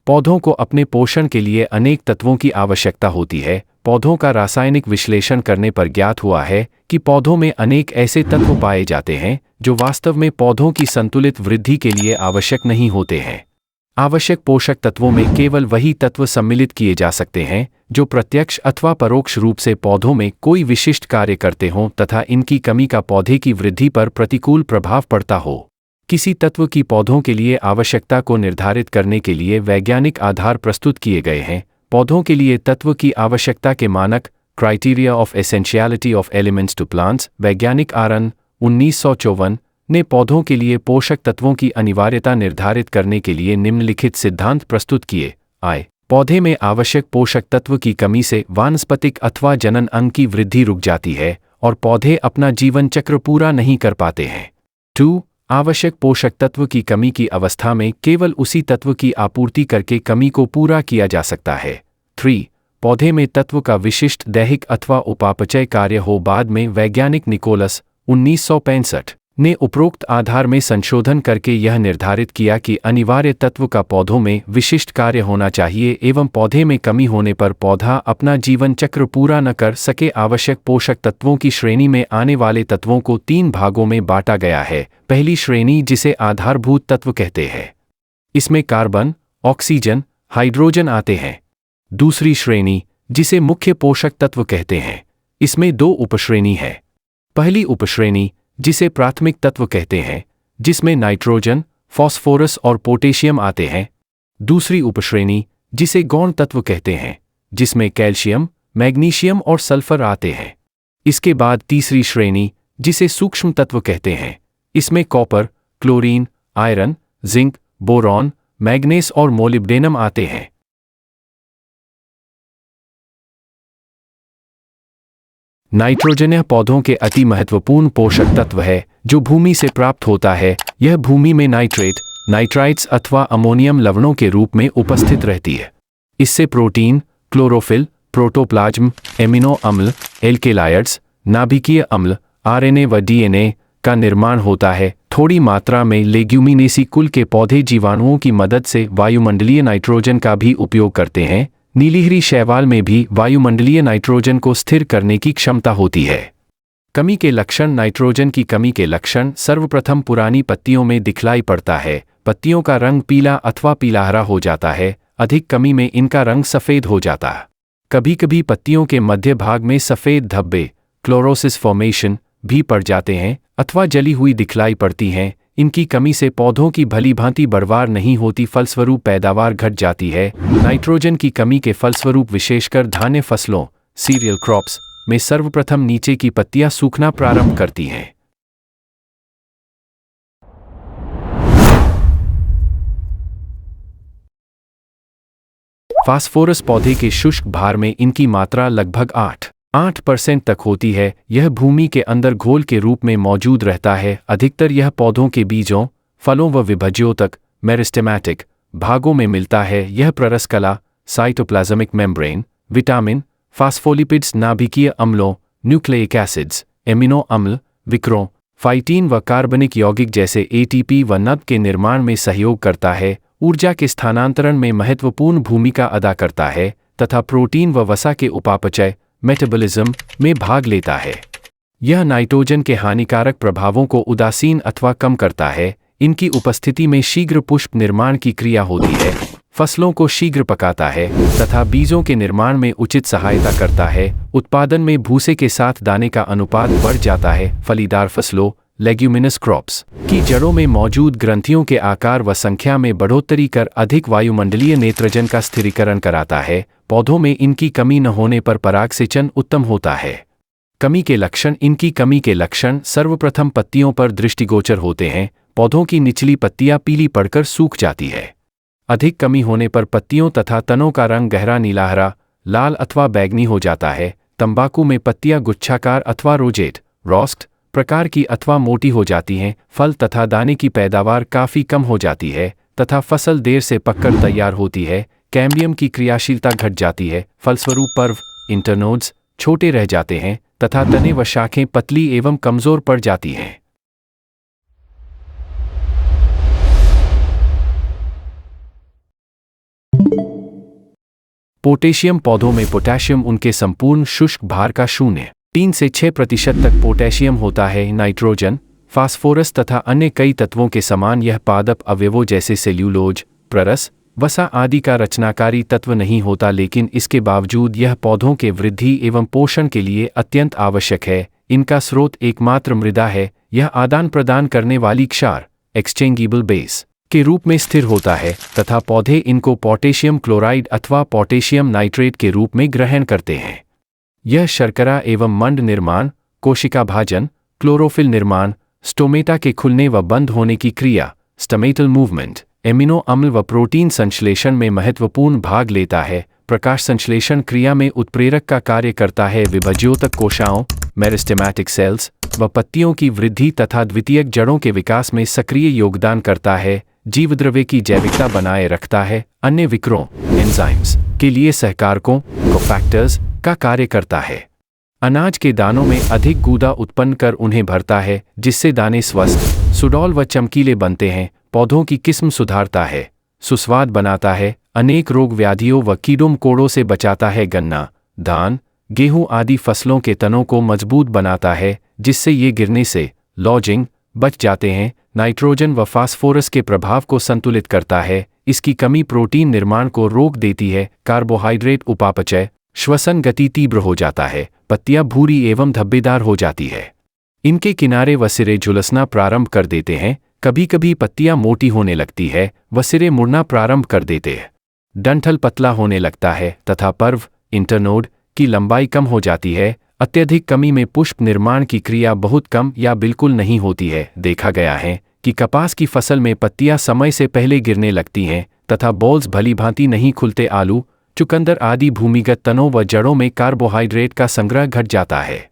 पौधों को अपने पोषण के लिए अनेक तत्वों की आवश्यकता होती है। पौधों का रासायनिक विश्लेषण करने पर ज्ञात हुआ है कि पौधों में अनेक ऐसे तत्व पाए जाते हैं जो वास्तव में पौधों की संतुलित वृद्धि के लिए आवश्यक नहीं होते हैं। आवश्यक पोषक तत्वों में केवल वही तत्व सम्मिलित किए जा सकते हैं जो प्रत्यक्ष अथवा परोक्ष रूप से पौधों में कोई विशिष्ट कार्य करते हों तथा इनकी कमी का पौधे की वृद्धि पर प्रतिकूल प्रभाव पड़ता हो। किसी तत्व की पौधों के लिए आवश्यकता को निर्धारित करने के लिए वैज्ञानिक आधार प्रस्तुत किए गए हैं। पौधों के लिए तत्व की आवश्यकता के मानक criteria of essentiality of elements to plants वैज्ञानिक आरन 1954 ने पौधों के लिए पोषक तत्वों की अनिवार्यता निर्धारित करने के लिए निम्नलिखित सिद्धांत प्रस्तुत किए। पौधे में आवश्यक पोषक तत्व की कमी से वानस्पतिक अथवा जनन अंग की वृद्धि रुक जाती है और पौधे अपना जीवन चक्र पूरा नहीं कर पाते हैं। 2. आवश्यक पोषक तत्व की कमी की अवस्था में केवल उसी तत्व की आपूर्ति करके कमी को पूरा किया जा सकता है। 3. पौधे में तत्व का विशिष्ट दैहिक अथवा उपापचय कार्य हो। बाद में वैज्ञानिक निकोलस 1965 ने उपरोक्त आधार में संशोधन करके यह निर्धारित किया कि अनिवार्य तत्व का पौधों में विशिष्ट कार्य होना चाहिए एवं पौधे में कमी होने पर पौधा अपना जीवन चक्र पूरा न कर सके। आवश्यक पोषक तत्वों की श्रेणी में आने वाले तत्वों को 3 भागों में बांटा गया है। पहली श्रेणी जिसे आधारभूत तत्व कहते हैं, इसमें कार्बन, ऑक्सीजन, हाइड्रोजन आते हैं। दूसरी श्रेणी जिसे मुख्य पोषक तत्व कहते हैं, इसमें 2 उपश्रेणी है। पहली उपश्रेणी जिसे प्राथमिक तत्व कहते हैं, जिसमें नाइट्रोजन, फास्फोरस और पोटेशियम आते हैं। दूसरी उपश्रेणी जिसे गौण तत्व कहते हैं, जिसमें कैल्शियम, मैग्नीशियम और सल्फर आते हैं। इसके बाद तीसरी श्रेणी जिसे सूक्ष्म तत्व कहते हैं, इसमें copper, chlorine, iron, zinc, boron, manganese और मोलिब्डेनम आते हैं। नाइट्रोजन यह पौधों के अति महत्वपूर्ण पोषक तत्व है जो भूमि से प्राप्त होता है। यह भूमि में नाइट्रेट, नाइट्राइट्स अथवा अमोनियम लवणों के रूप में उपस्थित रहती है। इससे प्रोटीन, क्लोरोफिल, प्रोटोप्लाज्म, एमिनो अम्ल, एल्केलाइड्स, नाभिकीय अम्ल, आरएनए व डीएनए का निर्माण होता है। थोड़ी मात्रा में लेग्यूमिनेसी कुल के पौधे जीवाणुओं की मदद से वायुमंडलीय नाइट्रोजन का भी उपयोग करते हैं। नीलगिरी शैवाल में भी वायुमंडलीय नाइट्रोजन को स्थिर करने की क्षमता होती है। कमी के लक्षण। नाइट्रोजन की कमी के लक्षण सर्वप्रथम पुरानी पत्तियों में दिखलाई पड़ता है। पत्तियों का रंग पीला अथवा पीलाहरा हो जाता है। अधिक कमी में इनका रंग सफ़ेद हो जाता है। कभी कभी पत्तियों के मध्य भाग में सफ़ेद धब्बे, क्लोरोसिस फॉर्मेशन, भी पड़ जाते हैं अथवा जली हुई दिखलाई पड़ती हैं। इनकी कमी से पौधों की भली भांति बढ़वार नहीं होती, फलस्वरूप पैदावार घट जाती है। नाइट्रोजन की कमी के फलस्वरूप विशेषकर धान्य फसलों, सीरियल क्रॉप्स में सर्वप्रथम नीचे की पत्तियां सूखना प्रारंभ करती हैं। फास्फोरस पौधे के शुष्क भार में इनकी मात्रा लगभग 8% तक होती है। यह भूमि के अंदर घोल के रूप में मौजूद रहता है। अधिकतर यह पौधों के बीजों, फलों व विभज्यों तक मेरिस्टेमैटिक भागों में मिलता है। यह प्ररसकला, साइटोप्लाज्मिक मेम्ब्रेन, विटामिन, फास्फोलिपिड्स, नाभिकीय अम्लों, न्यूक्लिक एसिड्स, एमिनो अम्ल, विक्रों, फाइटीन व कार्बनिक यौगिक जैसे एटीपी व नद के निर्माण में सहयोग करता है। ऊर्जा के स्थानांतरण में महत्वपूर्ण भूमिका अदा करता है तथा प्रोटीन व वसा के उपापचय, मेटाबॉलिज्म में भाग लेता है। यह नाइट्रोजन के हानिकारक प्रभावों को उदासीन अथवा कम करता है। इनकी उपस्थिति में शीघ्र पुष्प निर्माण की क्रिया होती है, फसलों को शीघ्र पकाता है तथा बीजों के निर्माण में उचित सहायता करता है। उत्पादन में भूसे के साथ दाने का अनुपात बढ़ जाता है। फलीदार फसलों, लेग्यूमिनस क्रॉप्स की जड़ों में मौजूद ग्रंथियों के आकार व संख्या में बढ़ोतरी कर अधिक वायुमंडलीय नाइट्रोजन का स्थिरीकरण कराता है। पौधों में इनकी कमी न होने पर परागसेचन उत्तम होता है। कमी के लक्षण। इनकी कमी के लक्षण सर्वप्रथम पत्तियों पर दृष्टिगोचर होते हैं। पौधों की निचली पत्तियां पीली पड़कर सूख जाती है। अधिक कमी होने पर पत्तियों तथा तनों का रंग गहरा नीलाहरा, लाल अथवा बैंगनी हो जाता है। तंबाकू में पत्तियां गुच्छाकार अथवा रोजेट, रोस्ट प्रकार की अथवा मोटी हो जाती हैं। फल तथा दाने की पैदावार काफ़ी कम हो जाती है तथा फसल देर से पककर तैयार होती है। कैम्बियम की क्रियाशीलता घट जाती है। फलस्वरूप पर्व, इंटरनोड्स छोटे रह जाते हैं तथा तने व शाखें पतली एवं कमज़ोर पड़ जाती हैं। पोटेशियम पौधों में पोटेशियम उनके संपूर्ण शुष्क भार का 0.3 से 6% तक पोटेशियम होता है। नाइट्रोजन, फास्फोरस तथा अन्य कई तत्वों के समान यह पादप अवयवों जैसे सेल्यूलोज, प्ररस, वसा आदि का रचनाकारी तत्व नहीं होता, लेकिन इसके बावजूद यह पौधों के वृद्धि एवं पोषण के लिए अत्यंत आवश्यक है। इनका स्रोत एकमात्र मृदा है। यह आदान प्रदान करने वाली क्षार एक्सचेंजेबल बेस के रूप में स्थिर होता है तथा पौधे इनको पोटेशियम क्लोराइड अथवा पोटेशियम नाइट्रेट के रूप में ग्रहण करते हैं। यह शर्करा एवं मंड निर्माण, कोशिका भाजन, क्लोरोफिल निर्माण, स्टोमेटा के खुलने व बंद होने की क्रिया स्टमेटल मूवमेंट, एमिनो अम्ल व प्रोटीन संश्लेषण में महत्वपूर्ण भाग लेता है। प्रकाश संश्लेषण क्रिया में उत्प्रेरक का कार्य करता है। विभज्योतक कोशिकाओं, मेरिस्टेमेटिक सेल्स व पत्तियों की वृद्धि तथा द्वितीयक जड़ों के विकास में सक्रिय योगदान करता है। जीवद्रव्य की जैविकता बनाए रखता है। अन्य विक्रों एंजाइम्स के लिए सहकारकों कोफैक्टर्स का कार्य करता है। अनाज के दानों में अधिक गूदा उत्पन्न कर उन्हें भरता है, जिससे दाने स्वस्थ, सुडौल व चमकीले बनते हैं। पौधों की किस्म सुधारता है, सुस्वाद बनाता है, अनेक रोग व्याधियों व कीड़ों मकोड़ों से बचाता है। गन्ना, धान, गेहूं आदि फसलों के तनों को मजबूत बनाता है, जिससे ये गिरने से लॉजिंग बच जाते हैं। नाइट्रोजन व फास्फोरस के प्रभाव को संतुलित करता है। इसकी कमी प्रोटीन निर्माण को रोक देती है। कार्बोहाइड्रेट उपापचय, श्वसन गति तीव्र हो जाता है। पत्तियां भूरी एवं धब्बेदार हो जाती है। इनके किनारे व सिरे झुलसना प्रारंभ कर देते हैं। कभी कभी पत्तियां मोटी होने लगती है व सिरे मुड़ना प्रारंभ कर देते हैं। डंठल पतला होने लगता है तथा पर्व इंटरनोड की लंबाई कम हो जाती है। अत्यधिक कमी में पुष्प निर्माण की क्रिया बहुत कम या बिल्कुल नहीं होती है। देखा गया है कि कपास की फसल में पत्तियां समय से पहले गिरने लगती हैं तथा बॉल्स भलीभांति नहीं खुलते। आलू, चुकंदर आदि भूमिगत तनों व जड़ों में कार्बोहाइड्रेट का संग्रह घट जाता है।